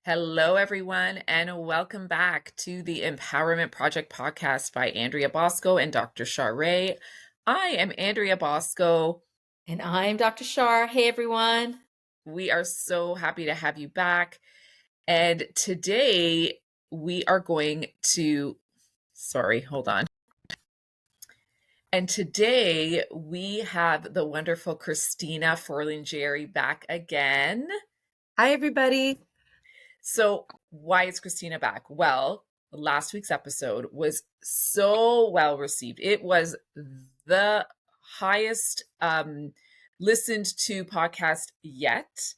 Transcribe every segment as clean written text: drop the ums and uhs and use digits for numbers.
Hello, everyone, and welcome back to the Empowerment Project podcast by Andrea Bosco and Dr. Shar. I am Andrea Bosco. And I'm Dr. Shar. Hey, everyone. We are so happy to have you back. And today we are going to, sorry, hold on. And today we have the wonderful Christina Forlingeri back again. Hi, everybody. So, why is Christina back? Well, last week's episode was so well received. It was the highest listened to podcast yet.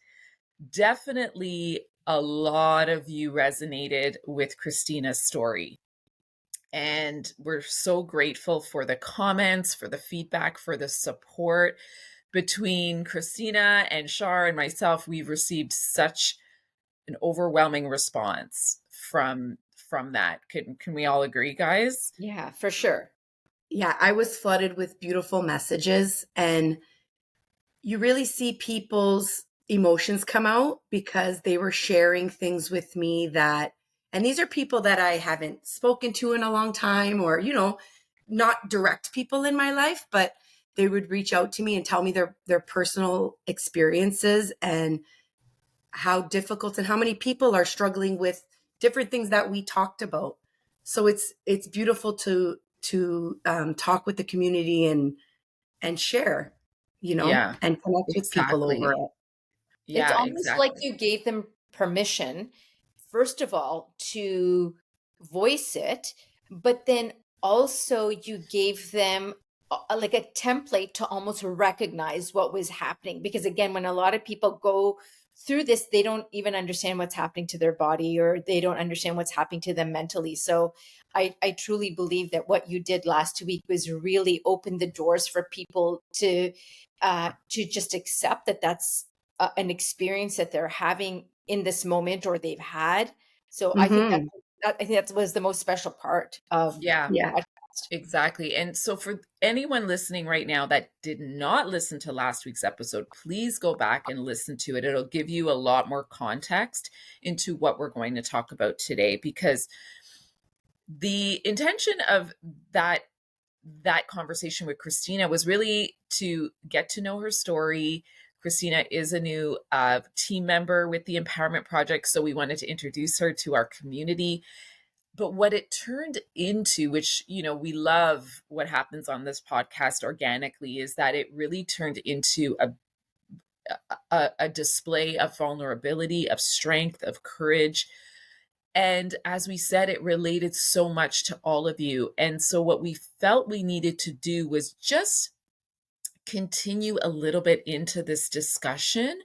Definitely a lot of you resonated with Christina's story. And we're so grateful for the comments, for the feedback, for the support. Between Christina and Shar and myself, we've received such an overwhelming response from that. Can we all agree, guys? Yeah, for sure. Yeah, I was flooded with beautiful messages, and you really see people's emotions come out because they were sharing things with me and these are people that I haven't spoken to in a long time, or, not direct people in my life, but they would reach out to me and tell me their personal experiences and how difficult and how many people are struggling with different things that we talked about. So it's beautiful to talk with the community and share, Yeah, and connect with people over it. It's Yeah, almost like exactly. you gave them permission, first of all, to voice it, but then also you gave them like a template to almost recognize what was happening. Because again, when a lot of people go through this, they don't even understand what's happening to their body, or they don't understand what's happening to them mentally. So I truly believe that what you did last week was really open the doors for people to just accept that that's an experience that they're having in this moment, or they've had. So I think Hmm. that was the most special part of Yeah, the Yeah. podcast. exactly. And so for anyone listening right now that did not listen to last week's episode, please go back and listen to it. It'll give you a lot more context into what we're going to talk about today, because the intention of that conversation with Christina was really to get to know her story. Christina is a new team member with the Empowerment Project, so we wanted to introduce her to our community. But what it turned into, which, we love what happens on this podcast organically, is that it really turned into a display of vulnerability, of strength, of courage. And as we said, it related so much to all of you. And so what we felt we needed to do was just continue a little bit into this discussion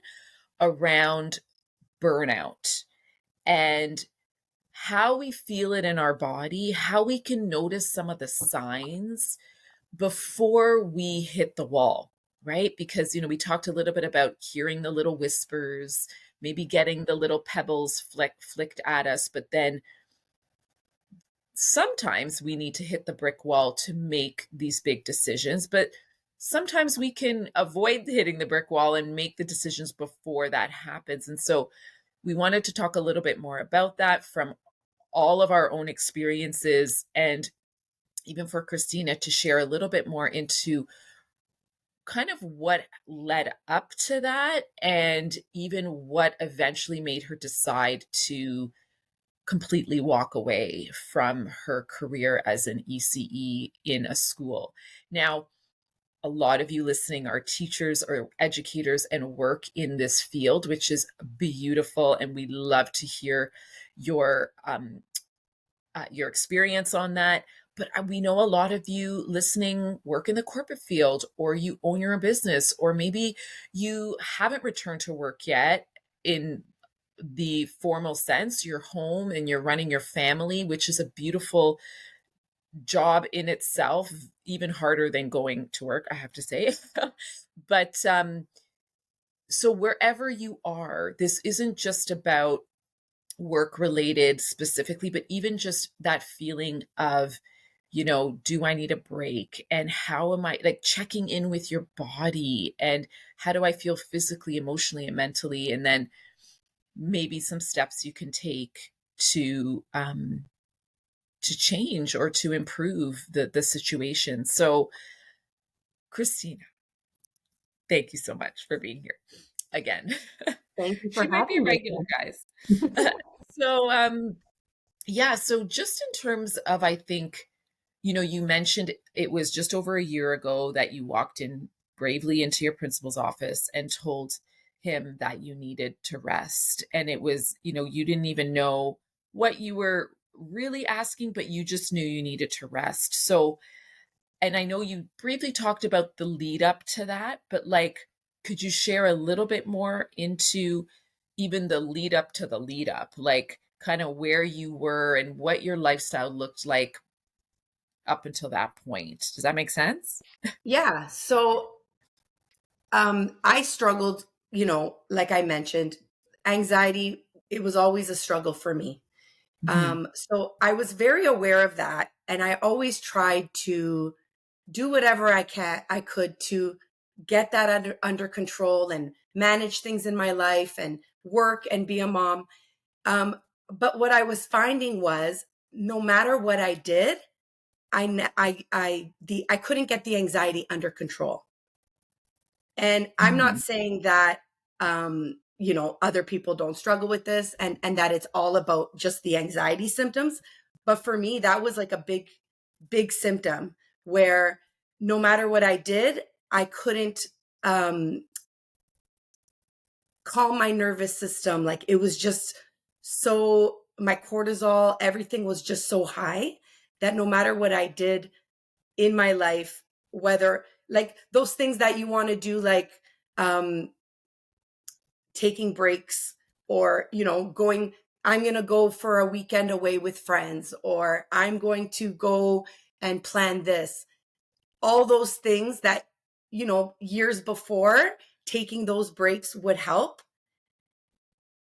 around burnout and how we feel it in our body, how we can notice some of the signs before we hit the wall, right? Because, we talked a little bit about hearing the little whispers, maybe getting the little pebbles flicked at us, but then sometimes we need to hit the brick wall to make these big decisions, but sometimes we can avoid hitting the brick wall and make the decisions before that happens. And so we wanted to talk a little bit more about that from all of our own experiences, and even for Christina to share a little bit more into kind of what led up to that, and even what eventually made her decide to completely walk away from her career as an ECE in a school. Now, a lot of you listening are teachers or educators and work in this field, which is beautiful, and we love to hear your experience on that. But we know a lot of you listening work in the corporate field, or you own your own business, or maybe you haven't returned to work yet in the formal sense. You're home and you're running your family, which is a beautiful job in itself, even harder than going to work, I have to say. But so wherever you are, this isn't just about work related specifically, but even just that feeling of, do I need a break? And how am I, like, checking in with your body, and how do I feel physically, emotionally, and mentally? And then maybe some steps you can take to change or to improve the situation. So, Christina, thank you so much for being here again. Thank you for She might be a having me regular, guys. again. So, yeah, so just in terms of, I think, you mentioned it was just over a year ago that you walked in bravely into your principal's office and told him that you needed to rest. And it was, you didn't even know what you were really asking, but you just knew you needed to rest. So, and I know you briefly talked about the lead up to that, but like, could you share a little bit more into even the lead up to the lead up, like kind of where you were and what your lifestyle looked like up until that point? Does that make sense? Yeah. So I struggled, like I mentioned, anxiety, it was always a struggle for me. Mhm. So I was very aware of that. And I always tried to do whatever I could to get that under control and manage things in my life and work and be a mom. Um, but what I was finding was no matter what I did, I couldn't get the anxiety under control. And I'm not Mhm. saying that other people don't struggle with this and that it's all about just the anxiety symptoms. But for me, that was like a big symptom where no matter what I did, I couldn't um calm my nervous system. Like it was just so my cortisol, everything was just so high that no matter what I did in my life, whether like those things that you want to do, like um taking breaks or going, I'm going to go for a weekend away with friends, or I'm going to go and plan this, all those things that years before taking those breaks would help.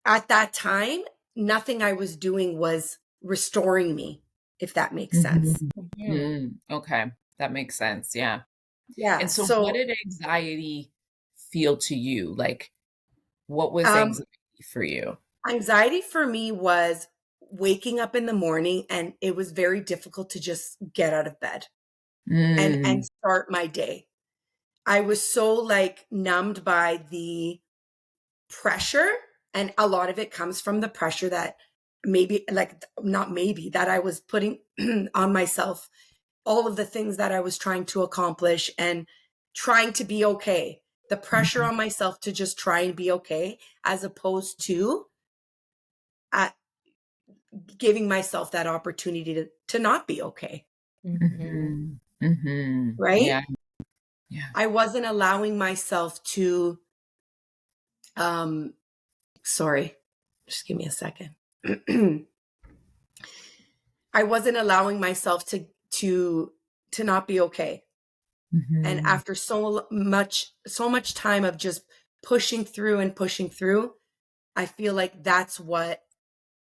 At that time, nothing I was doing was restoring me, if that makes sense. Mhm. Mhm. Mm, okay. That makes sense. Yeah. And Yeah. so what So did anxiety feel to you? Like, what was um anxiety for you? anxiety for me was waking up in the morning and it was very difficult to just get out of bed and Mm. start my day. I was so like numbed by the pressure, and a lot of it comes from the pressure that maybe like not maybe that I was putting on myself, all of the things that I was trying to accomplish and trying to be okay. The pressure Mhm. on myself to just try and be okay as opposed to uh, giving myself that opportunity to not be okay, Mhm. Mhm. Mhm. right? Yeah. Yeah. I wasn't allowing myself to um sorry, just give me a second. I wasn't allowing myself to not be okay. And Mhm. after so much time of just pushing through and pushing through, I feel like that's what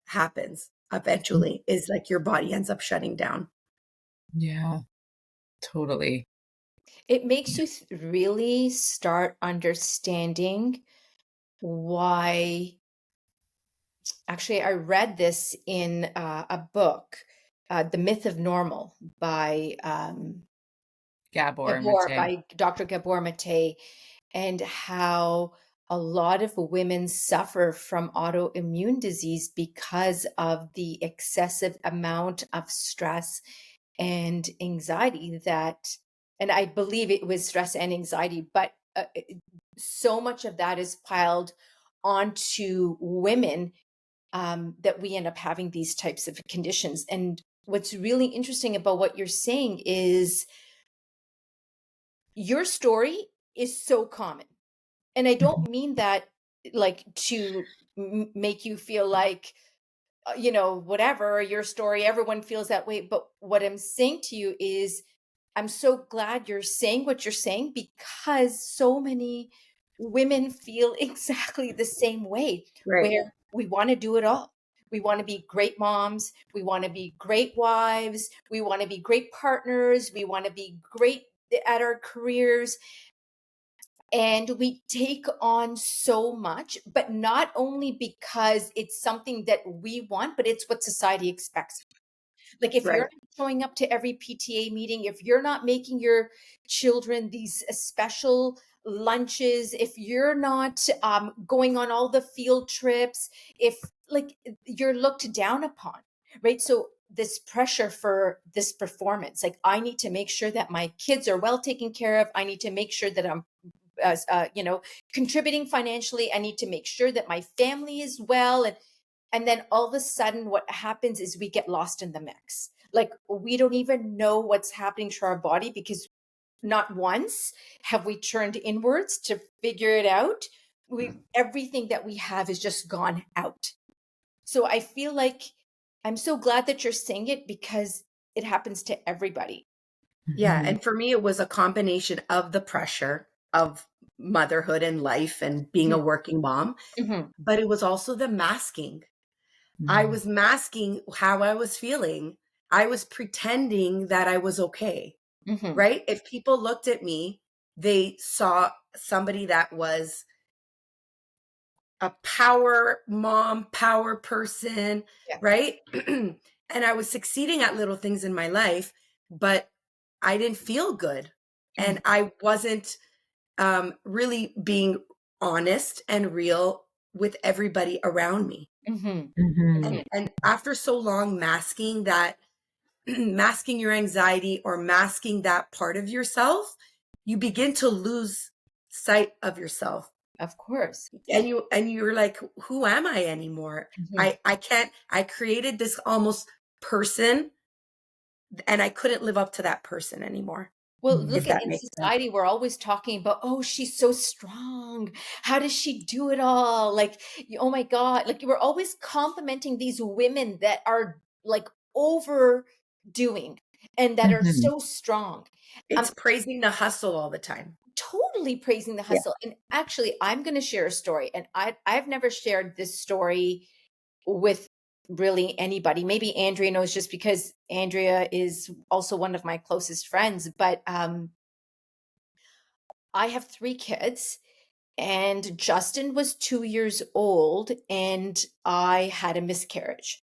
happens eventually is like your body ends up shutting down. Yeah, totally. It makes you really start understanding why. Actually, I read this in a book, The Myth of Normal Gabor Mate. By Dr. Gabor Mate, and how a lot of women suffer from autoimmune disease because of the excessive amount of stress and anxiety and I believe it was stress and anxiety, but so much of that is piled onto women, that we end up having these types of conditions. And what's really interesting about what you're saying is your story is so common. And I Mhm. don't mean that like to make you feel like, whatever your story, everyone feels that way. But what I'm saying to you is, I'm so glad you're saying what you're saying because so many women feel exactly the same way, Right. where we want to do it all. We want to be great moms. We want to be great wives. We want to be great partners. We want to be great at our careers. And we take on so much, but not only because it's something that we want, but it's what society expects. Like if you're Right. not showing up to every PTA meeting, if you're not making your children these special lunches, if you're not going on all the field trips, if like you're looked down upon, right? So this pressure for this performance, like I need to make sure that my kids are well taken care of. I need to make sure that I'm as contributing financially. I need to make sure that my family is well, and then all of a sudden what happens is we get lost in the mix. Like we don't even know what's happening to our body because not once have we turned inwards to figure it out. We Everything that we have is just gone out. So I feel like I'm so glad that you're saying it because it happens to everybody. Yeah. Mhm. And for me, it was a combination of the pressure of motherhood and life and being a working mom, Mm-hmm. but it was also the masking. I Mhm. was masking how I was feeling. I was pretending that I was okay, Mm-hmm. right? If people looked at me, they saw somebody that was a power mom, power person, Yeah. right? And I was succeeding at little things in my life, but I didn't feel good. Mm-hmm. And I wasn't really being honest and real with everybody around me. Mm-hmm. Mhm. And after so long masking that, masking your anxiety or masking that part of yourself, you begin to lose sight of yourself. Of course. And you're like, who am I anymore? Mm-hmm. I can't, I created this almost person and I couldn't live up to that person anymore, Well, Mhm. look if at that in makes sense. society, we're always talking about, oh, she's so strong. How does she do it all? Like, oh my God. Like, we're always complimenting these women that are like overdoing and that are Mhm. so strong. It's I'm praising the hustle all the time. totally praising the Yeah. hustle. And actually, I'm going to share a story. And I've never shared this story with really anybody. Maybe Andrea knows just because Andrea is also one of my closest friends. But I have three kids, and Justin was 2 years old, and I had a miscarriage.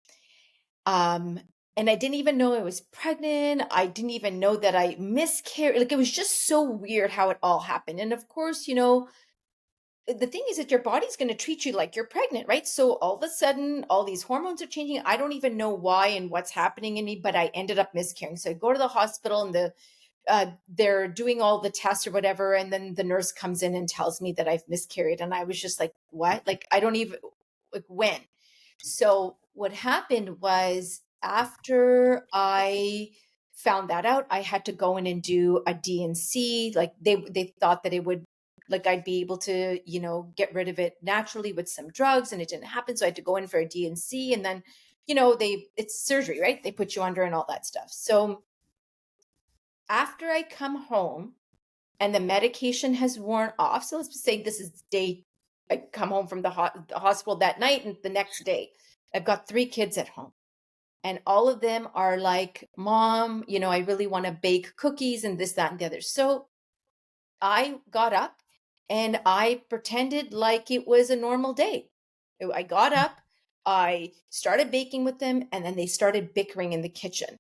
Um, and I didn't even know I was pregnant. I didn't even know that I miscarried. Like it was just so weird how it all happened. And of course, the thing is that your body's going to treat you like you're pregnant, right? So all of a sudden, all these hormones are changing. I don't even know why and what's happening in me, but I ended up miscarrying. So I go to the hospital, and they're doing all the tests or whatever, and then the nurse comes in and tells me that I've miscarried, and I was just like, what? Like I don't even, like, when. So what happened was, after I found that out, I had to go in and do a DNC. Like they thought that it would, like I'd be able to, get rid of it naturally with some drugs, and it didn't happen. So I had to go in for a DNC, and then, it's surgery, right? They put you under and all that stuff. So after I come home and the medication has worn off, so let's just say this is day, I come home from the hospital that night, and the next day, I've got three kids at home. And all of them are like, Mom, I really want to bake cookies and this, that, and the other. So I got up and I pretended like it was a normal day. I got up, I started baking with them, and then they started bickering in the kitchen.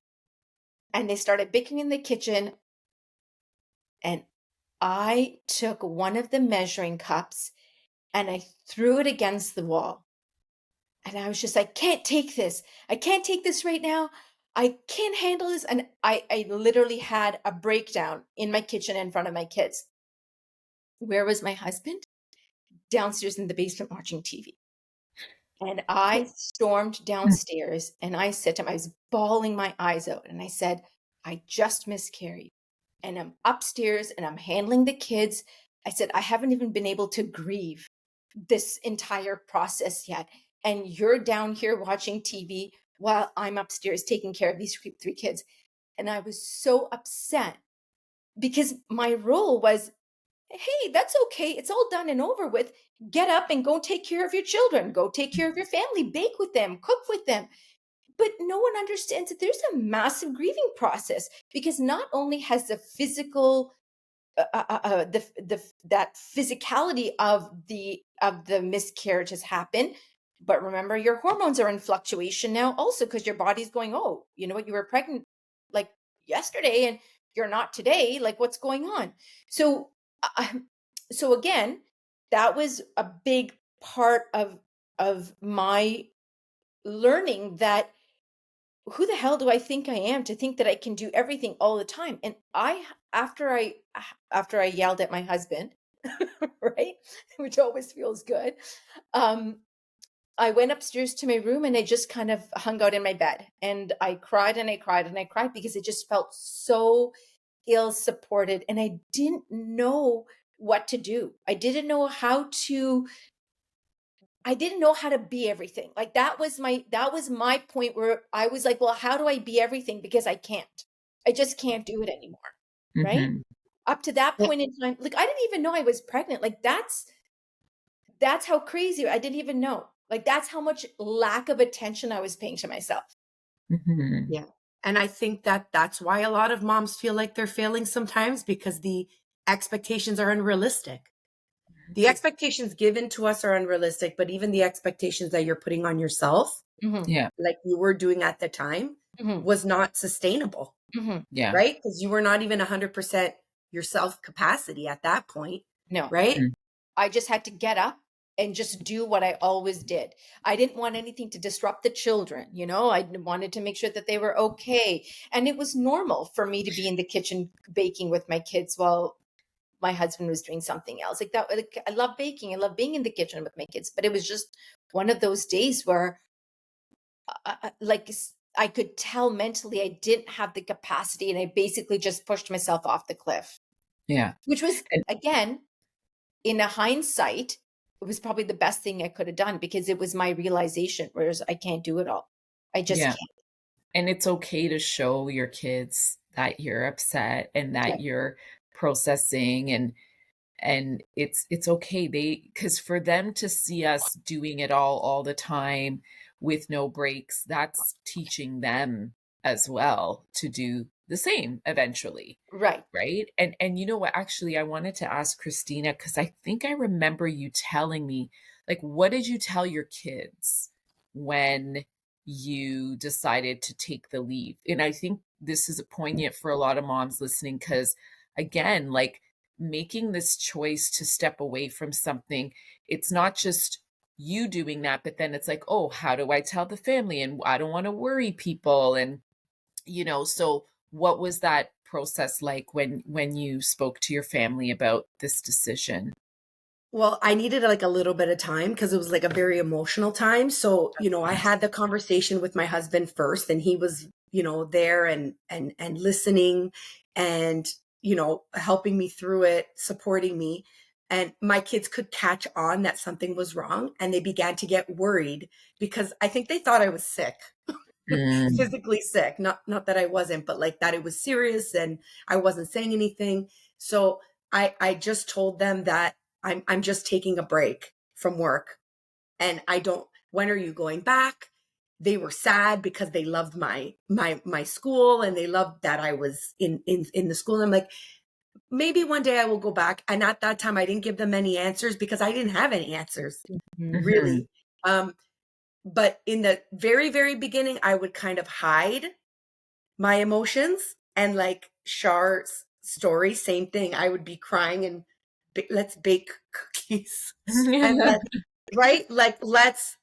And they started bickering in the kitchen. And I took one of the measuring cups and I threw it against the wall. And I was just like, can't take this. I can't take this right now. I can't handle this. And I literally had a breakdown in my kitchen in front of my kids. Where was my husband? Downstairs in the basement watching TV. And I stormed downstairs and I said to him, I was bawling my eyes out. And I said, I just miscarried. And I'm upstairs and I'm handling the kids. I said, I haven't even been able to grieve this entire process yet. And you're down here watching TV while I'm upstairs taking care of these three kids. And I was so upset because my role was, hey, that's okay. It's all done and over with. Get up and go take care of your children. Go take care of your family. Bake with them, cook with them. But no one understands that there's a massive grieving process, because not only has the physical that physicality of the miscarriage has happened. But remember, your hormones are in fluctuation now also, because your body's going, oh, you know what, you were pregnant like yesterday and you're not today, like what's going on? So so again, that was a big part of my learning, that who the hell do I think I am to think that I can do everything all the time? And after I yelled at my husband, right, which always feels good, um, I went upstairs to my room and I just kind of hung out in my bed, and I cried and I cried and I cried, because it just felt so ill supported, and I didn't know what to do. I didn't know how to be everything. Like that was my point, where I was like, well, how do I be everything? Because I can't. I just can't do it anymore. Right? Mm-hmm. Up to that point in time, like I didn't even know I was pregnant. Like that's how crazy. I didn't even know. Like that's how much lack of attention I was paying to myself. Mm-hmm. Yeah. And I think that that's why a lot of moms feel like they're failing sometimes, because the expectations are unrealistic. The expectations given to us are unrealistic, but even the expectations that you're putting on yourself, Hmm. Yeah. like you were doing at the time, Hmm. was not sustainable, Hmm. Yeah. right? Because you were not even 100% your self capacity at that point, No, right? Mm. I just had to get up and just do what I always did. I didn't want anything to disrupt the children, you know. I wanted to make sure that they were okay. And it was normal for me to be in the kitchen baking with my kids while my husband was doing something else. Like that, like, I love baking. I love being in the kitchen with my kids, but it was just one of those days where I could tell mentally I didn't have the capacity, and I basically just pushed myself off the cliff, Yeah. which was, And again, in a hindsight, it was probably the best thing I could have done, because it was my realization, whereas I can't do it all. I just yeah. can't. And it's okay to show your kids that you're upset and Yeah. that you're processing, and it's okay. Because for them to see us doing it all the time with no breaks, that's teaching them as well to do the same eventually. Right. Right? And you know what, actually, I wanted to ask Christina, because I think I remember you telling me, like, what did you tell your kids when you decided to take the leave? And I think this is poignant for a lot of moms listening, because again, like, making this choice to step away from something, it's not just you doing that, but then it's like, oh, how do I tell the family? And I don't want to worry people. And so what was that process like when you spoke to your family about this decision? Well, I needed like a little bit of time because it was like a very emotional time. So, I had the conversation with my husband first, and he was, there and listening and, helping me through it, supporting me. And my kids could catch on that something was wrong, and they began to get worried because I think they thought I was sick. Mm, Physically sick, not that I wasn't, but like that it was serious and I wasn't saying anything. So I just told them that I'm just taking a break from work, and I don't when are you going back? They were sad because they loved my school, and they loved that I was in the school. And I'm like, maybe one day I will go back. And at that time I didn't give them any answers because I didn't have any answers, Mhm. mhm, really. But in the very, very beginning, I would kind of hide my emotions, and like Char's story, same thing. I would be crying and let's bake cookies and let's right like let's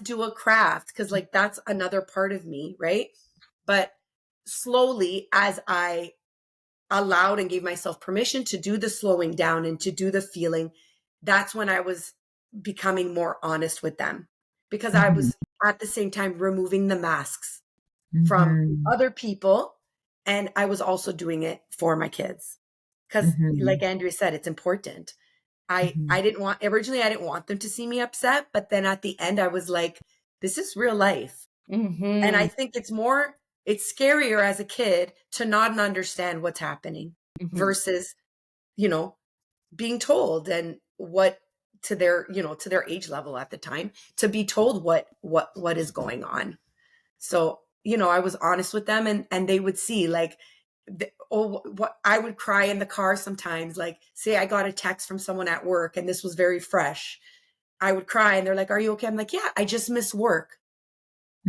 do a craft, because like that's another part of me, right? But slowly, as I allowed and gave myself permission to do the slowing down and to do the feeling, that's when I was becoming more honest with them, because I mhm, was at the same time removing the masks from mhm, other people, and I was also doing it for my kids, because like mhm, Andrea said, it's important. mhm, I didn't want originally I didn't want them to see me upset, but then at the end I was like, this is real life. And I Mhm. think it's scarier as a kid to not understand what's happening Mhm. versus, you know, being told, and what to their age level at the time, to be told what is going on. So, I was honest with them, and they would see, like, oh, what I would cry in the car sometimes. Like, say I got a text from someone at work and this was very fresh. I would cry and they're like, "Are you okay?" I'm like, "Yeah, I just miss work."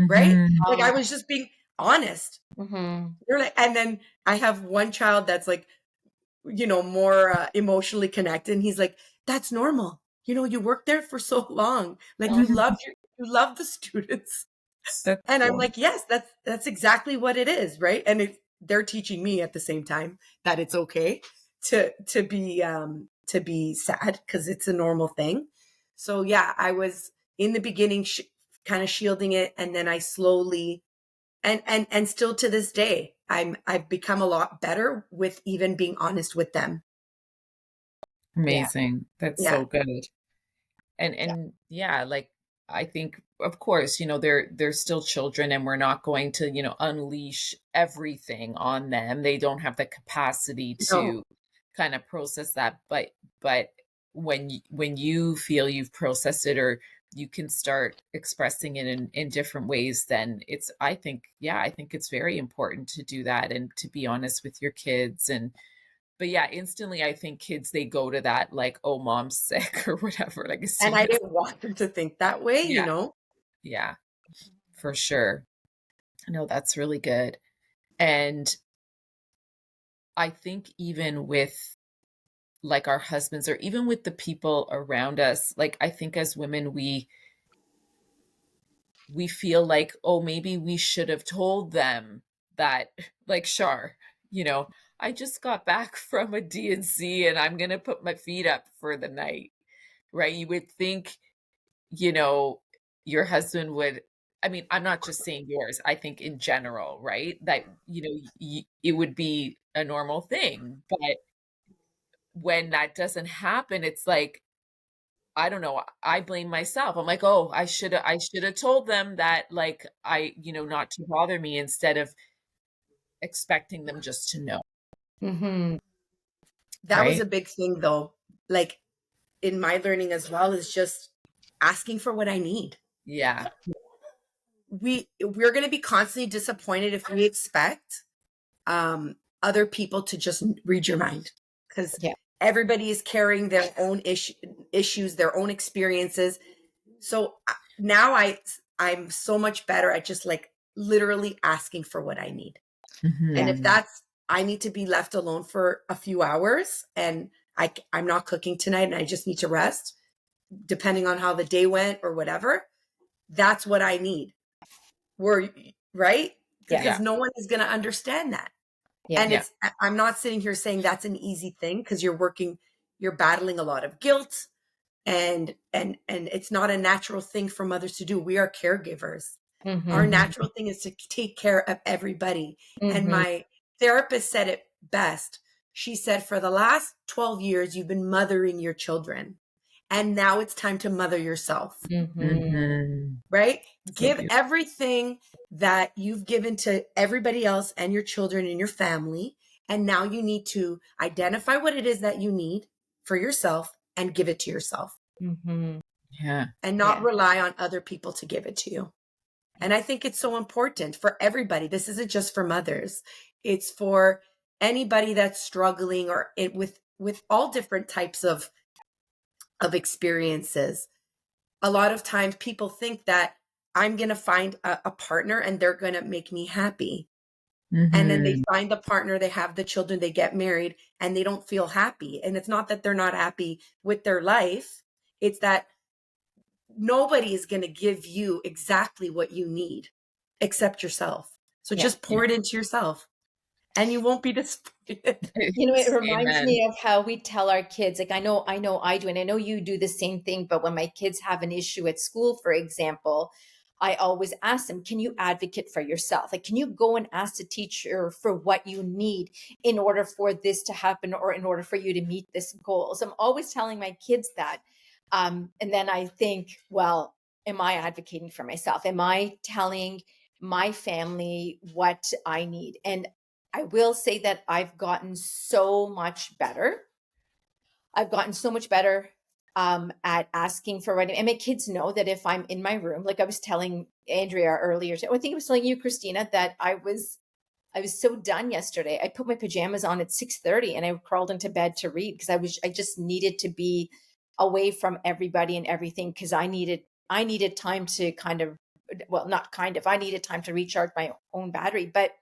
Right? Mhm. Like I Oh, was just being honest. mm-hmm. They're like, and then I have one child that's like, more emotionally connected. And he's like, "That's normal. You worked there for so long. Like you love the students." That's And I'm cool. like, "Yes, that's exactly what it is." Right. And they're teaching me at the same time that it's okay to be sad because it's a normal thing. So yeah, I was in the beginning kind of shielding it. And then I slowly, and still to this day, I've become a lot better with even being honest with them. Yeah, Amazing. That's Yeah. so good. And yeah, yeah, like I think of course, they're still children and we're not going to, unleash everything on them. They don't have the capacity No. to kind of process that. But when you feel you've processed it or you can start expressing it in different ways, then it's I think, yeah, I think it's very important to do that and to be honest with your kids and but yeah, instantly I think kids they go to that like, "Oh, mom's sick," or whatever, like as And soon I as didn't want them to think that way, yeah, yeah, for sure. No, that's really good. And I think even with like our husbands or even with the people around us, like I think as women we feel like, "Oh, maybe we should have told them that like Shar, you know, I just got back from a D&C and I'm going to put my feet up for the night." Right? You would think you know, your husband would I mean, I'm not just saying yours, I think in general, right? That, it would be a normal thing. But when that doesn't happen, it's like, I don't know, I blame myself. I'm like, oh, I should have told them that, like, not to bother me instead of expecting them just to know, mm-hmm. that was right? a big thing though. Like in my learning as well is just asking for what I need. Yeah. We're going to be constantly disappointed if we expect other people to just read your mind because Yeah, everybody is carrying their own issues, their own experiences. So now I'm so much better at just like literally asking for what I need. And yeah, if Mhm. that's I need to be left alone for a few hours and I'm not cooking tonight and I just need to rest, depending on how the day went or whatever, that's what I need. We're right yeah, because Yeah. no one is going to understand that. yeah, And Yeah. I'm not sitting here saying that's an easy thing because you're battling a lot of guilt and it's not a natural thing for mothers to do. We are caregivers. Our mm-hmm. Mhm. natural thing is to take care of everybody. And Mm-hmm. my therapist said it best. She said, for the last 12 years, you've been mothering your children. And now it's time to mother yourself, Mm-hmm. Mhm. right? So Give beautiful. everything that you've given to everybody else and your children and your family. And now you need to identify what it is that you need for yourself and give it to yourself Mm-hmm. Yeah. and not Yeah, rely on other people to give it to you. And I think it's so important for everybody. This isn't just for mothers. It's for anybody that's struggling or with all different types of experiences. A lot of times people think that I'm going to find a partner and they're going to make me happy. And then they Mhm. find the partner, they have the children, they get married, and they don't feel happy. And it's not that they're not happy with their life. It's that nobody is going to give you exactly what you need except yourself. So yeah. just pour it into yourself and you won't be disappointed. It reminds Amen. me of how we tell our kids, like I know I do, and I know you do the same thing, but when my kids have an issue at school, for example, I always ask them, can you advocate for yourself? Like, can you go and ask the teacher for what you need in order for this to happen or in order for you to meet this goal? So I'm always telling my kids that. And then I think, well, am I advocating for myself? Am I telling my family what I need? And I will say that I've gotten so much better. I've gotten so much better at asking for writing. And my kids know that if I'm in my room, like I was telling Andrea earlier, I think I was telling you, Christina, that I was so done yesterday. I put my pajamas on at 6:30 and I crawled into bed to read because I just needed to be away from everybody and everything because I needed time to kind of, well, not kind of, I needed time to recharge my own battery. But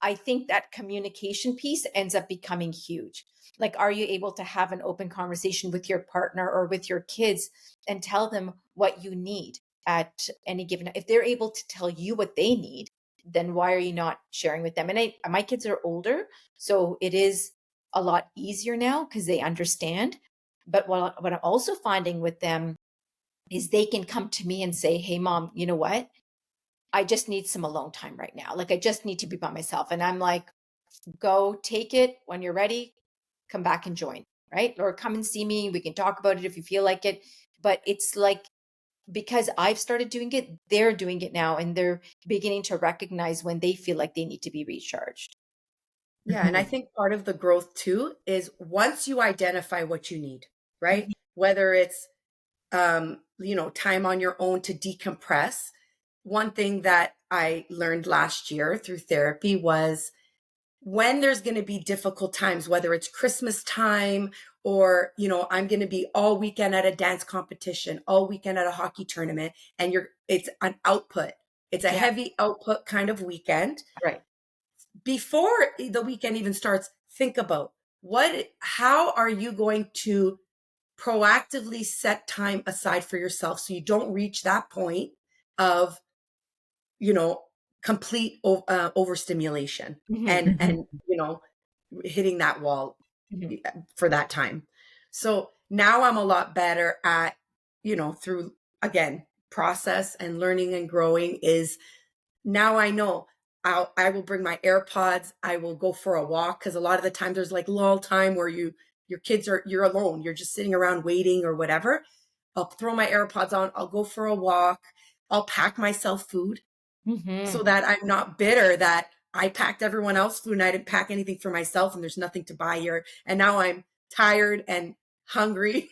I think that communication piece ends up becoming huge. Like, are you able to have an open conversation with your partner or with your kids and tell them what you need at any given? If they're able to tell you what they need, then why are you not sharing with them? And my kids are older, so it is a lot easier now because they understand. But what I'm also finding with them is they can come to me and say, "Hey, mom, you know what? I just need some alone time right now. Like, I just need to be by myself." And I'm like, go take it when you're ready, come back and join, right? Or come and see me. We can talk about it if you feel like it. But it's like, because I've started doing it, they're doing it now and they're beginning to recognize when they feel like they need to be recharged. Yeah. And I think part of the growth too is once you identify what you need, right? Mhm. Whether it's, time on your own to decompress. One thing that I learned last year through therapy was when there's going to be difficult times, whether it's Christmas time or, I'm going to be all weekend at a dance competition, all weekend at a hockey tournament, and it's an output. It's a Yeah. heavy output kind of weekend. Right. Before the weekend even starts, think about how are you going to proactively set time aside for yourself so you don't reach that point of, you know, complete overstimulation Hmm. and hitting that wall Hmm. for that time. So now I'm a lot better at, through again, process and learning and growing is now I know I will bring my AirPods. I will go for a walk because a lot of the time there's like lull time where you're alone. You're just sitting around waiting or whatever. I'll throw my AirPods on. I'll go for a walk. I'll pack myself food so Hmm. that I'm not bitter that I packed everyone else food and I didn't pack anything for myself and there's nothing to buy here. And now I'm tired and hungry,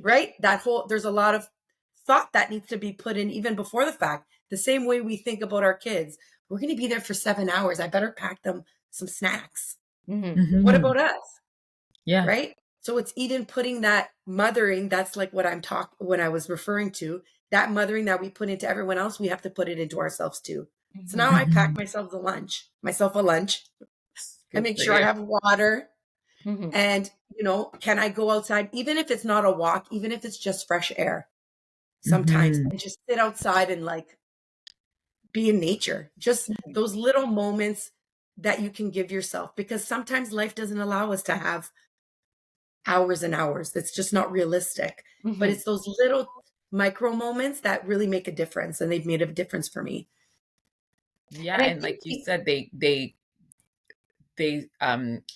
right? There's a lot of thought that needs to be put in even before the fact. The same way we think about our kids. We're going to be there for 7 hours. I better pack them some snacks. Hmm. What about us? Yeah. Right? So it's even putting that mothering, that's like what when I was referring to, that mothering that we put into everyone else, we have to put it into ourselves too. So Hmm. now I pack Mhm. myself a lunch. I Good make for sure I you. have water Hmm. and, can I go outside, even if it's not a walk, even if it's just fresh air sometimes Mhm. and just sit outside and like be in nature. Just those little moments that you can give yourself because sometimes life doesn't allow us to have hours and hours. That's just not realistic. But Hmm. it's those little micro moments that really make a difference. And they've made a difference for me. Yeah, And I and think like you said, they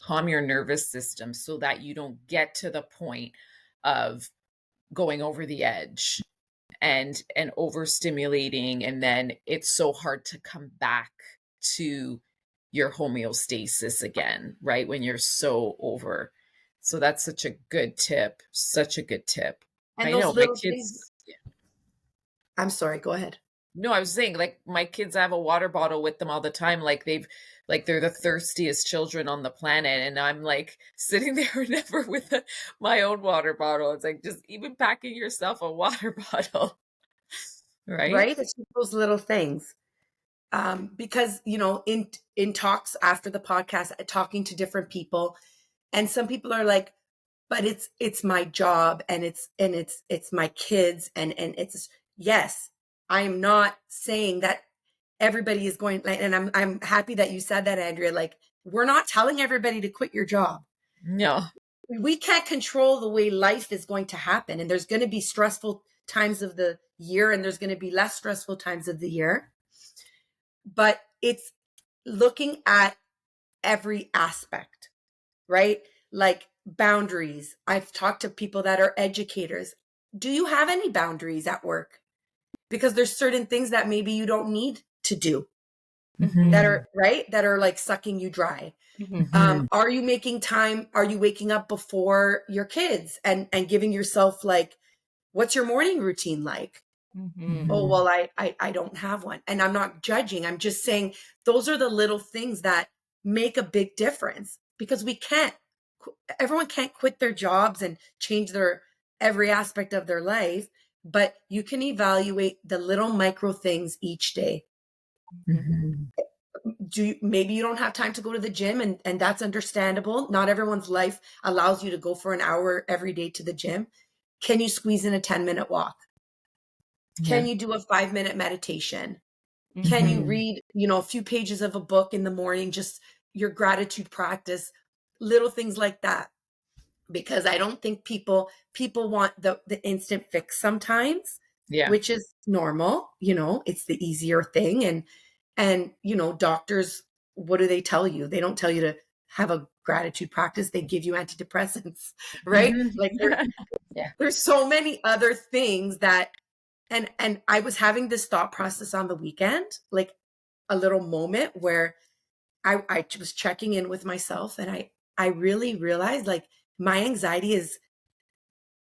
calm your nervous system so that you don't get to the point of going over the edge and overstimulating, and then it's so hard to come back to your homeostasis again, right? When you're so over. So that's such a good tip. Such a good tip. And I those know my little things, kids. I'm sorry, go ahead. No, I was saying like my kids have a water bottle with them all the time. Like they're the thirstiest children on the planet. And I'm like sitting there never with my own water bottle. It's like just even packing yourself a water bottle, right? Right? It's just those little things. Because, in talks after the podcast, talking to different people, and some people are like, but it's my job and it's my kids and it's yes, I am not saying that everybody is going like, and I'm happy that you said that, Andrea. Like, we're not telling everybody to quit your job. No. We can't control the way life is going to happen. And there's going to be stressful times of the year and there's going to be less stressful times of the year. But it's looking at every aspect, right? Like boundaries. I've talked to people that are educators. Do you have any boundaries at work? Because there's certain things that maybe you don't need to do Hmm. that Hmm. are right, that are like sucking you dry. Hmm. Hmm. Are you making time? Are you waking up before your kids and giving yourself like, what's your morning routine like? Oh, Mhm. well, I don't have one. And I'm not judging. I'm just saying those are the little things that make a big difference, because everyone can't quit their jobs and change their every aspect of their life, but you can evaluate the little micro things each day. Mhm. Maybe you don't have time to go to the gym, and that's understandable. Not everyone's life allows you to go for an hour every day to the gym. Can you squeeze in a 10-minute walk? Yeah. Can you do a 5-minute meditation? Can you Mhm. read, a few pages of a book in the morning, just your gratitude practice, little things like that? Because I don't think people want the instant fix sometimes, Yeah. which is normal. It's the easier thing. And doctors, what do they tell you? They don't tell you to have a gratitude practice. They give you antidepressants, right? Mhm. Like Yeah. there's so many other things that, and I was having this thought process on the weekend, like a little moment where I was checking in with myself, and I really realized, like, my anxiety is,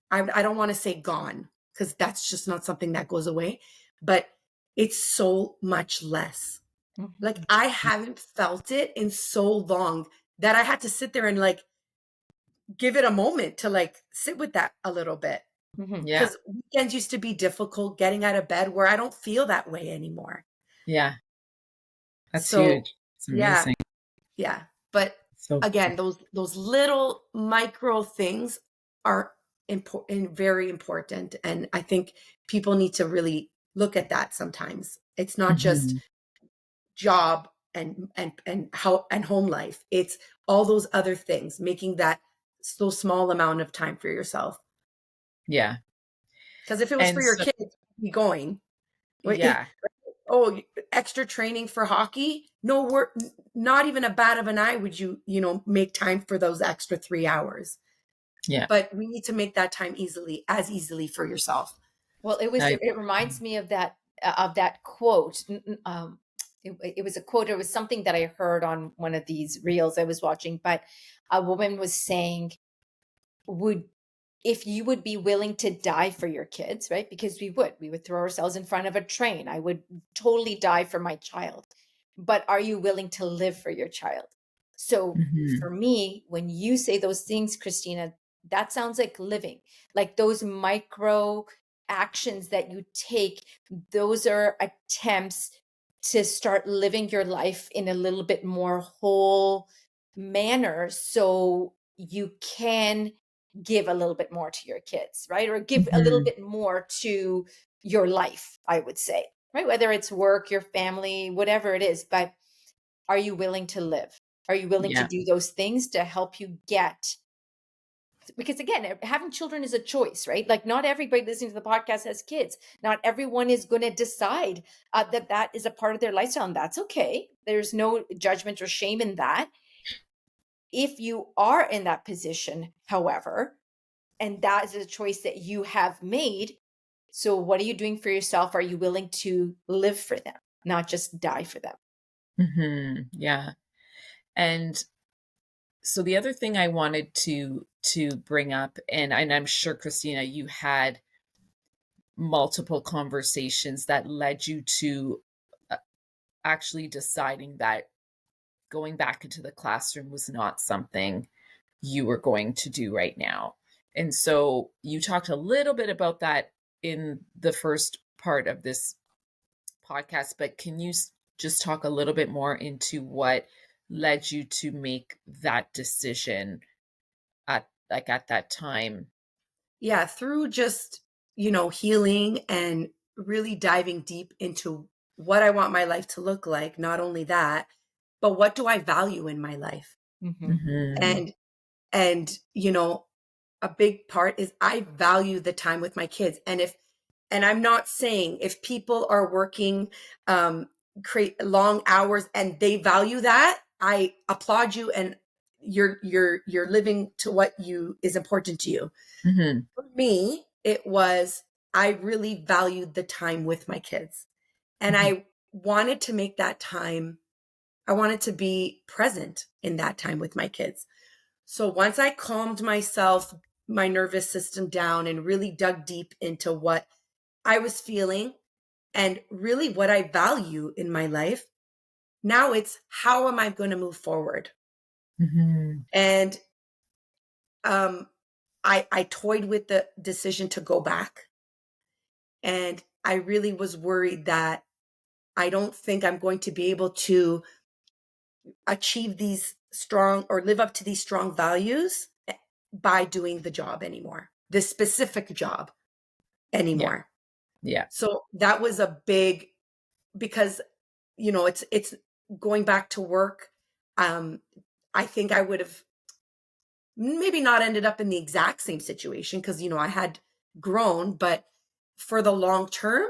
I don't want to say gone, because that's just not something that goes away, but it's so much less. Like, Mhm. I haven't felt it in so long that I had to sit there and, like, give it a moment to, like, sit with that a little bit. Mhm. Yeah. Because weekends used to be difficult getting out of bed, where I don't feel that way anymore. Yeah. That's So, huge. It's yeah, amazing. yeah. But So again, those little micro things are important, very important. And I think people need to really look at that sometimes. It's not just Mhm. job and how and home life. It's all those other things, making that so small amount of time for yourself. Yeah. Because if it was for And your so kids, you'd be going. yeah. Oh, extra training for hockey? No, we're not even a bat of an eye would make time for those extra 3 hours. Yeah. But we need to make that time as easily for yourself. Well, I it reminds me of that quote. It was a quote. It was something that I heard on one of these reels I was watching, but a woman was saying, would if you would be willing to die for your kids, right? Because we would throw ourselves in front of a train. I would totally die for my child. But are you willing to live for your child? So for Mhm. me, when you say those things, Christina, that sounds like living, like those micro actions that you take. Those are attempts to start living your life in a little bit more whole manner, so you can give a little bit more to your kids, right? Or give a little Mhm. bit more to your life, I would say, right? Whether it's work, your family, whatever it is. But are you willing to live? Are you willing to Yeah. do those things to help you get? Because again, having children is a choice, right? Like not everybody listening to the podcast has kids. Not everyone is going to decide that that is a part of their lifestyle, and that's okay. There's no judgment or shame in that. If you are in that position, however, and that is a choice that you have made. So, what are you doing for yourself? Are you willing to live for them, not just die for them? Mhm. Yeah. And so the other thing I wanted to bring up, and I'm sure Christina, you had multiple conversations that led you to uh, actually deciding that going back into the classroom was not something you were going to do right now. And so you talked a little bit about that in the first part of this podcast, but can you just talk a little bit more into what led you to make that decision at that time? Yeah, through just, healing and really diving deep into what I want my life to look like. Not only that, but what do I value in my life? Mm-hmm. Mhm. And and a big part is I value the time with my kids. And I'm not saying, if people are working create long hours and they value that, I applaud you, and you're living to what you is important to you. Mhm. For me, it was, I really valued the time with my kids, and Mhm. I wanted to make that time, I wanted to be present in that time with my kids. So once I calmed my nervous system down, and really dug deep into what I was feeling and really what I value in my life. Now it's how am I going to move forward? Mhm. And um, I toyed with the decision to go back. And I really was worried that I don't think I'm going to be able to achieve these strong or live up to these strong values by doing the job anymore, this specific job Yeah. anymore. Yeah. So that was a big, because it's going back to work. um I think I would have maybe not ended up in the exact same situation because I had grown, but for the long term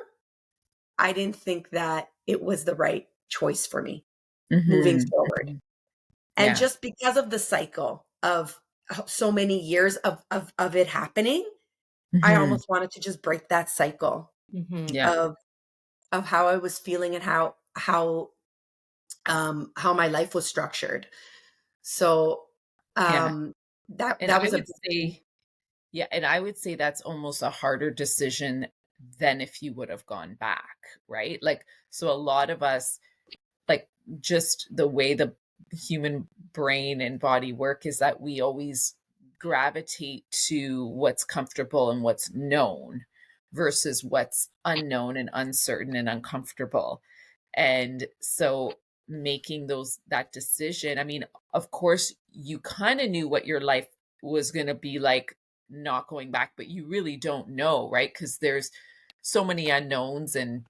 I didn't think that it was the right choice for me moving Mhm. forward. Mhm. And Yeah. just because of the cycle of so many years of it happening, I Mhm. almost wanted to just break that cycle Mm-hmm. Yeah. of how I was feeling and how my life was structured. So Yeah. that And that I was a would say, yeah, and I would say that's almost a harder decision than if you would have gone back, right? Like, so a lot of us, like, just the way the human brain and body work is that we always gravitate to what's comfortable and what's known versus what's unknown and uncertain and uncomfortable. And so making that decision, I mean, of course, you kind of knew what your life was going to be like not going back, but you really don't know, right? Because there's so many unknowns. And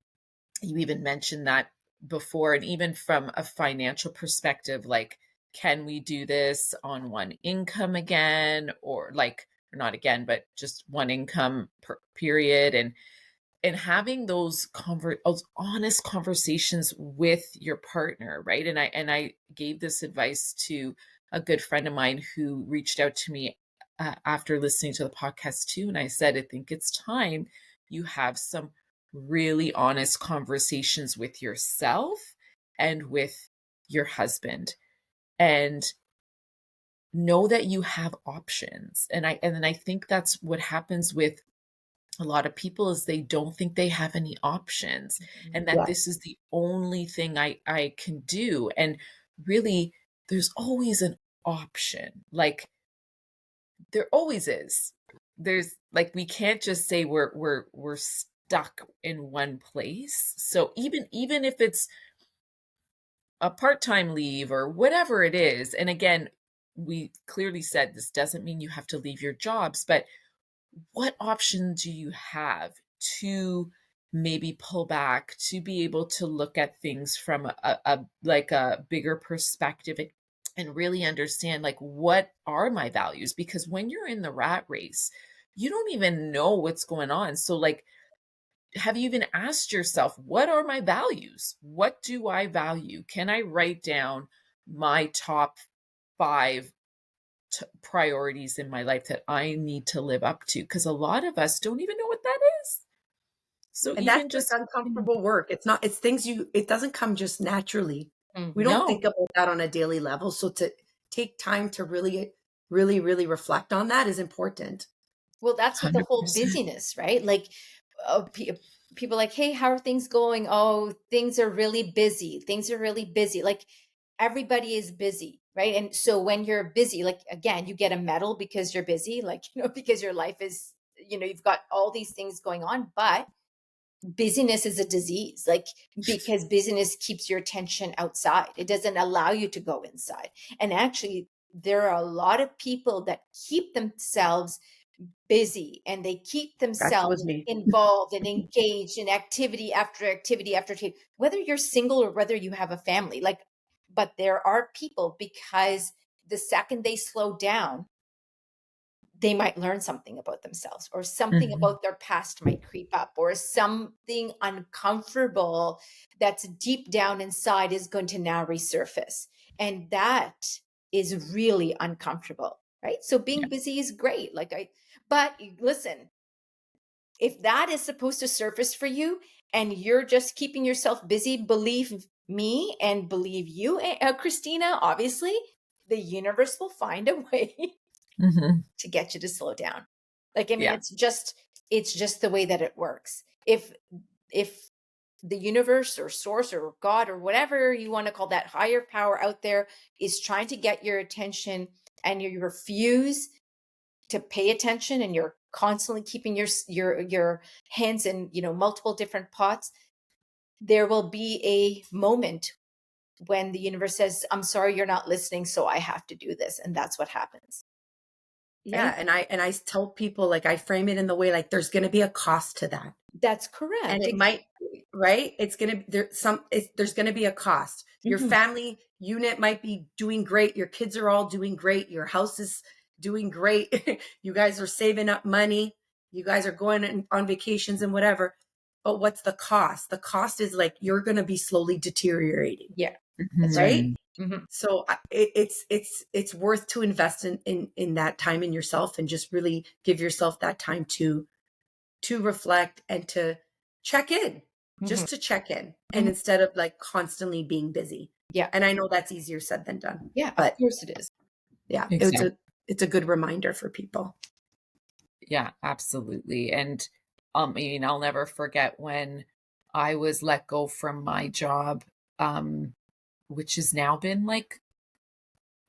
you even mentioned that before. And even from a financial perspective, like, can we do this on one income again? Or like, or not again, but just one income per period. And having those honest conversations with your partner, right? And I gave this advice to a good friend of mine who reached out to me after listening to the podcast too, and I said, I think it's time you have some really honest conversations with yourself and with your husband, and know that you have options. And then I think that's what happens with a lot of people, is they don't think they have any options, and that yeah. this is the only thing I can do. And really, there's always an option. Like, there always is. There's, like, we can't just say we're stuck in one place. So even if it's a part-time leave or whatever it is, and again, we clearly said this doesn't mean you have to leave your jobs, but what option do you have to maybe pull back, to be able to look at things from like a bigger perspective, and really understand, like, what are my values? Because when you're in the rat race, you don't even know what's going on. So, like, have you even asked yourself, what are my values? What do I value? Can I write down my top 5 priorities in my life that I need to live up to? Because a lot of us don't even know what that is. So And that's even like just, uncomfortable work. It's not, it's things it doesn't come just naturally. We don't no, think about that on a daily level. So to take time to really, really, really reflect on that is important. Well, that's what the whole 100%. busyness, right? Like, people like, hey, how are things going? Oh, things are really busy. Things are really busy. Like, everybody is busy, right? And so when you're busy, like, again, you get a medal because you're busy, like, because your life is, you've got all these things going on. But busyness is a disease, like, because busyness keeps your attention outside. It doesn't allow you to go inside. And actually, there are a lot of people that keep themselves busy, and they keep That themselves was me. involved and engaged in activity after activity after activity, whether you're single or whether you have a family. Like, but there are people, because the second they slow down, they might learn something about themselves, or something Mhm. about their past might creep up, or something uncomfortable that's deep down inside is going to now resurface. And that is really uncomfortable, right? So Yeah. being busy is great. But listen, if that is supposed to surface for you and you're just keeping yourself busy, believe me and believe you, Christina, obviously, the universe will find a way Mhm. to get you to slow down. Like, I mean, Yeah. it's just the way that it works. if the universe or source or God or whatever you want to call that higher power out there is trying to get your attention, and you refuse to pay attention, and you're constantly keeping your hands in, multiple different pots, there will be a moment when the universe says, I'm sorry, you're not listening, so I have to do this. And that's what happens. Yeah, Right? and I tell people, like, I frame it in the way, like, there's going to be a cost to that. That's And correct. it might, right? It's going to there's going to be a cost. Your Mhm. family unit might be doing great. Your kids are all doing great. Your house is doing great. You guys are saving up money. You guys are going on vacations and whatever. But what's the cost? The cost is, like, you're going to be slowly deteriorating, Yeah, that's right. right? Mhm. Mhm. So it's worth to invest in that time in yourself, and just really give yourself that time to reflect and to check in, Mhm. just to check in, and Mhm. instead of, like, constantly being busy. Yeah. And I know that's easier said than done, Yeah, of but course it is. yeah, Exactly. it's a good reminder for people. Yeah, absolutely. And I mean, I'll never forget when I was let go from my job, um, which has now been like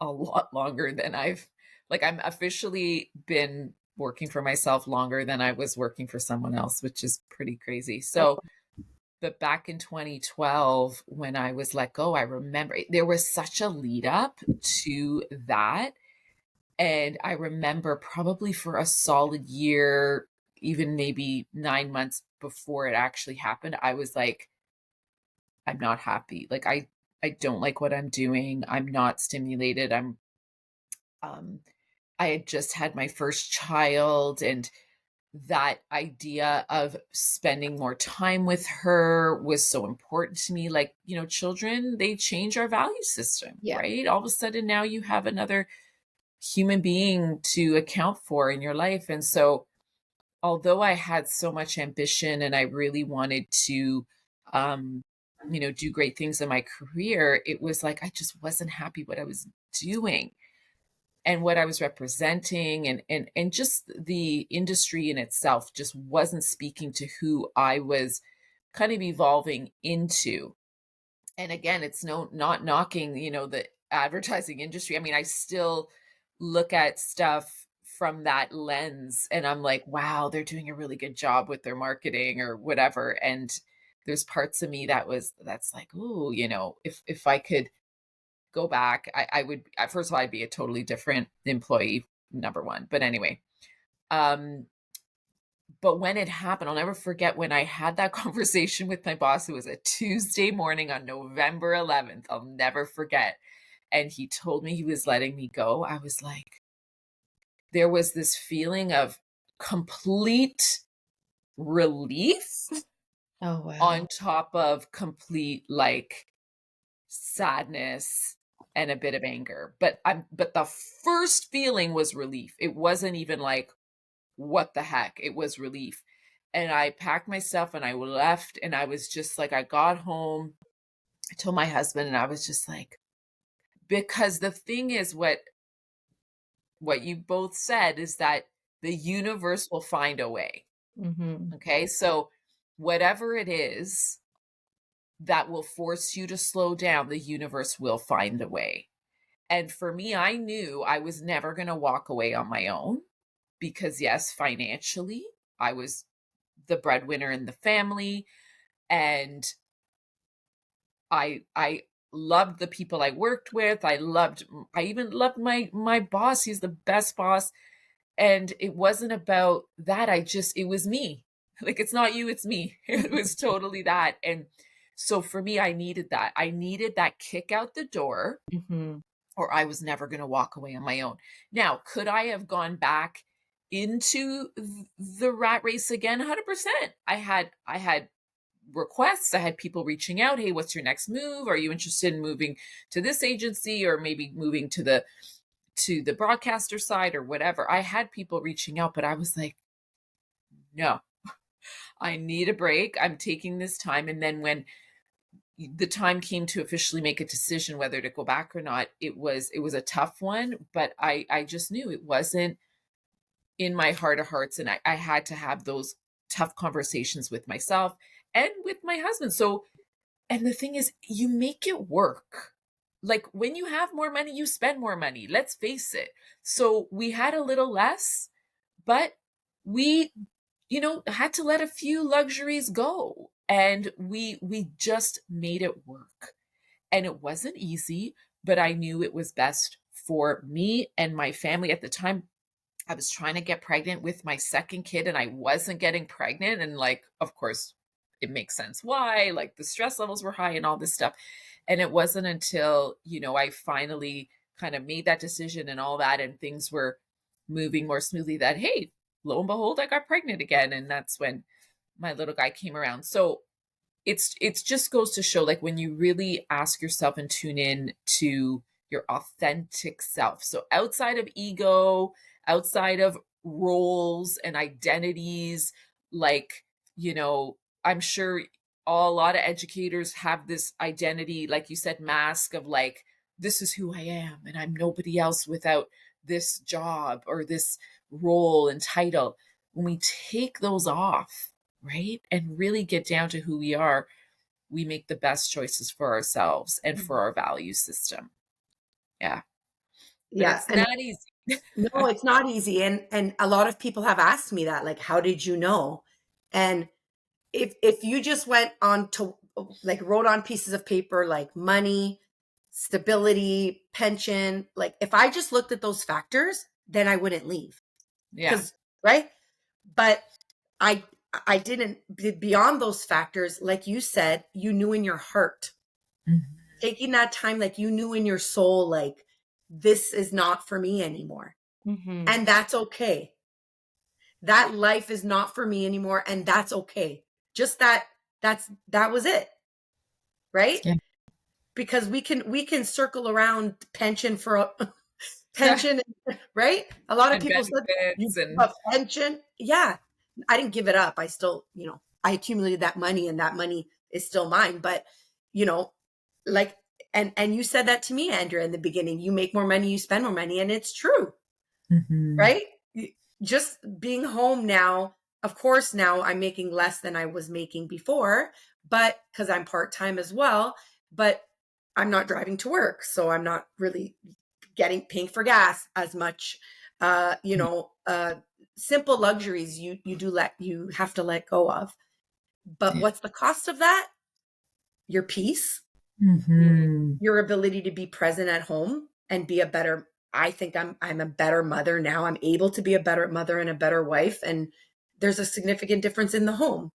a lot longer than I'm officially been working for myself longer than I was working for someone else, which is pretty crazy. So, Oh, but back in 2012, when I was let go, I remember there was such a lead up to that. And I remember probably for a solid year, even maybe 9 months before it actually happened, I was like, I'm not happy. Like I don't like what I'm doing. I'm not stimulated. Um I had just had my first child, and that idea of spending more time with her was so important to me. Like, children, they change our value system, yeah. right? All of a sudden now you have another human being to account for in your life. And so, although I had so much ambition and I really wanted to, um, do great things in my career, it was like I just wasn't happy what I was doing and what I was representing, and just the industry in itself just wasn't speaking to who I was kind of evolving into. And again, it's not knocking, the advertising industry. I mean, I still look at stuff from that lens and I'm like, wow, they're doing a really good job with their marketing or whatever. And there's parts of me that's like, ooh, if I could go back, I would, first of all, I'd be a totally different employee, number one. But anyway, um, but when it happened, I'll never forget when I had that conversation with my boss. It was a Tuesday morning on November 11th. I'll never forget. And he told me he was letting me go. I was like, there was this feeling of complete relief Oh, wow. on top of complete, like, sadness and a bit of anger. But the first feeling was relief. It wasn't even like, what the heck? It was relief. And I packed my stuff and I left, and I was just like, I got home, I told my husband, and I was just like, because the thing is, what you both said is that the universe will find a way. Mhm. Okay? So whatever it is that will force you to slow down, the universe will find a way. And for me, I knew I was never going to walk away on my own because, yes, financially, I was the breadwinner in the family, and I loved the people I worked with. I even loved my boss. He's the best boss. And it wasn't about that. It was me. Like, it's not you, it's me. It was totally that. And so for me, I needed that. I needed that kick out the door, Mhm. or I was never going to walk away on my own. Now, could I have gone back into the rat race again? 100%. I had requests. I had people reaching out, "Hey, what's your next move? Are you interested in moving to this agency, or maybe moving to the broadcaster side or whatever?" I had people reaching out, but I was like, "No. I need a break. I'm taking this time." And then when the time came to officially make a decision whether to go back or not, it was a tough one, but I just knew it wasn't in my heart of hearts, and I had to have those tough conversations with myself and with my husband. So, and the thing is, you make it work. Like when you have more money, you spend more money. Let's face it. So we had a little less, but we, had to let a few luxuries go. And we just made it work. And it wasn't easy, but I knew it was best for me and my family at the time. I was trying to get pregnant with my second kid and I wasn't getting pregnant. And like, of course, it makes sense why, like the stress levels were high and all this stuff. And it wasn't until, I finally kind of made that decision and all that, and things were moving more smoothly that, hey, lo and behold, I got pregnant again. And that's when my little guy came around. So it's just goes to show, like, when you really ask yourself and tune in to your authentic self. So outside of ego, outside of roles and identities, like, I'm sure a lot of educators have this identity, like you said, mask of like, this is who I am and I'm nobody else without this job or this role and title. When we take those off, right, and really get down to who we are, we make the best choices for ourselves and for our value system. Yeah. But Yeah. it's And not easy. no, it's not easy. And a lot of people have asked me that, like, how did you know? And if you just went on to, like, wrote on pieces of paper, like money, stability, pension, like if I just looked at those factors, then I wouldn't leave. Yeah. Right. But I I didn't, beyond those factors, like you said, you knew in your heart, Mhm. taking that time, like you knew in your soul, like this is not for me anymore. Mm-hmm. And that's okay. That life is not for me anymore. And that's okay. Just that was it. Right. Yeah. Because we can circle around pension for pension, right? A lot of And people said you benefits give and up pension. Yeah. I didn't give it up. I still, I accumulated that money and that money is still mine. But, you know, like, and you said that to me, Andrea, in the beginning. You make more money, you spend more money, and it's true, Mhm. right? Just being home now, of course, now I'm making less than I was making before, but because I'm part-time as well, but I'm not driving to work. So I'm not really paying for gas as much. Simple luxuries you have to let go of. But Yeah. what's the cost of that? Your peace, Mhm. your ability to be present at home and be a better, I think I'm a better mother now. I'm able to be a better mother and a better wife, and there's a significant difference in the home.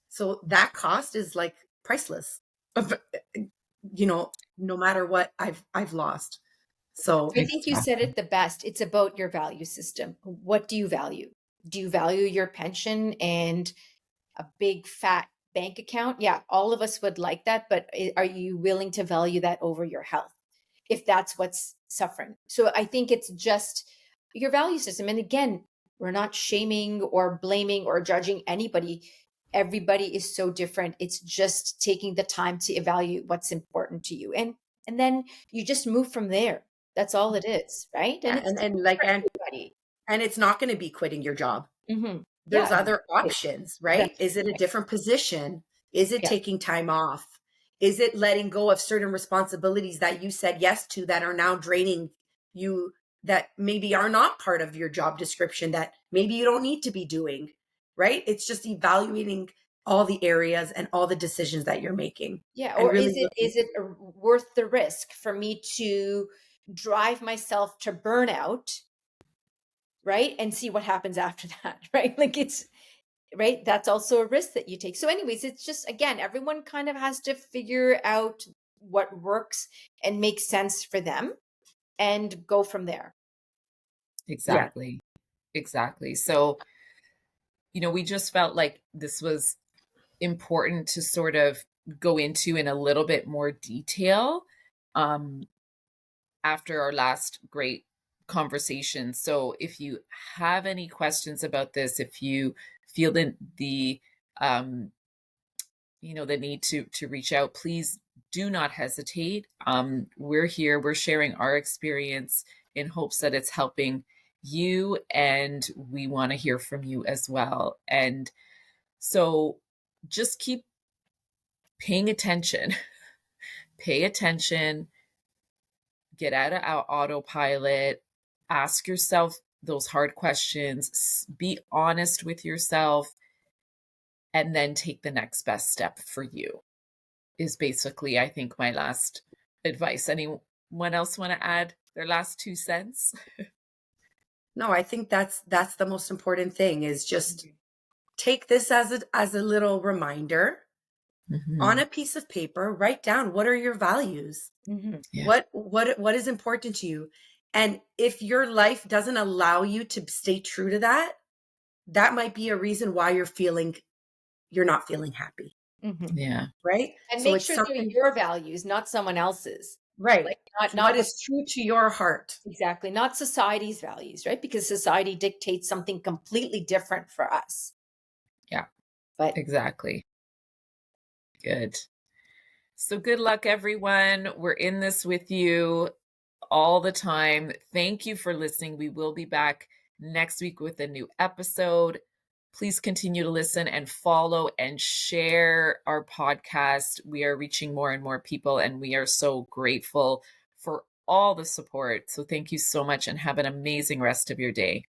So that cost is like priceless. No matter what I've lost. So I think you said Exactly. it the best. It's about your value system. What do you value? Do you value your pension and a big fat bank account? Yeah, all of us would like that, but are you willing to value that over your health if that's what's suffering? So I think it's just your value system. And again, we're not shaming or blaming or judging anybody. Everybody is so different. It's just taking the time to evaluate what's important to you. And then you just move from there. That's all it is, right? And yeah, it's and different like for everybody. and it's not going to be quitting your job. Hmm. There's Yeah, other right. options, right? That's Is it a right. different position? Is it Yeah. taking time off? Is it letting go of certain responsibilities that you said yes to that are now draining you, that maybe are not part of your job description, that maybe you don't need to be doing, right? It's just evaluating all the areas and all the decisions that you're making Yeah, and or really is looking. it worth the risk for me to drive myself to burnout, right? And see what happens after that, right? Like it's right, that's also a risk that you take. So anyways, it's just again, everyone kind of has to figure out what works and makes sense for them and go from there. Yeah. Exactly. Exactly. So, we just felt like this was important to sort of go into in a little bit more detail um, after our last great conversation. So, if you have any questions about this, if you feel um, the need to reach out, please do not hesitate. We're here. We're sharing our experience in hopes that it's helping you, and we want to hear from you as well. And So just keep paying attention. Pay attention, get out of autopilot, ask yourself those hard questions, be honest with yourself, and then take the next best step for you, is basically, I think, my last advice. Anyone else want to add their last 2 cents? No, I think that's the most important thing is just Mhm. take this as a little reminder on Mhm. a piece of paper, write down what are your values? Mhm. Yeah. What is important to you? And if your life doesn't allow you to stay true to that, that might be a reason why you're not feeling happy, Mhm. Yeah. right? And So make it's sure they're something your values, not someone else's. right. Like, not What not what is true to your heart? exactly, not society's values, right? Because society dictates something completely different for us. Yeah, But exactly. Good. So good luck, everyone. We're in this with you all the time. Thank you for listening. We will be back next week with a new episode. Please continue to listen and follow and share our podcast. We are reaching more and more people, and we are so grateful for all the support. So thank you so much and have an amazing rest of your day.